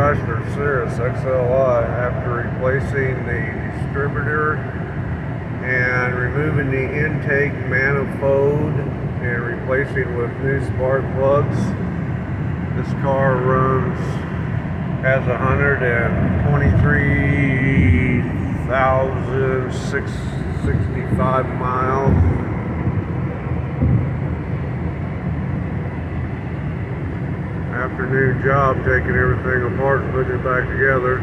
Chrysler Cirrus XLI after replacing the distributor and removing the intake manifold and replacing with new spark plugs. This car has 123,665 miles. Afternoon job taking everything apart and putting it back together.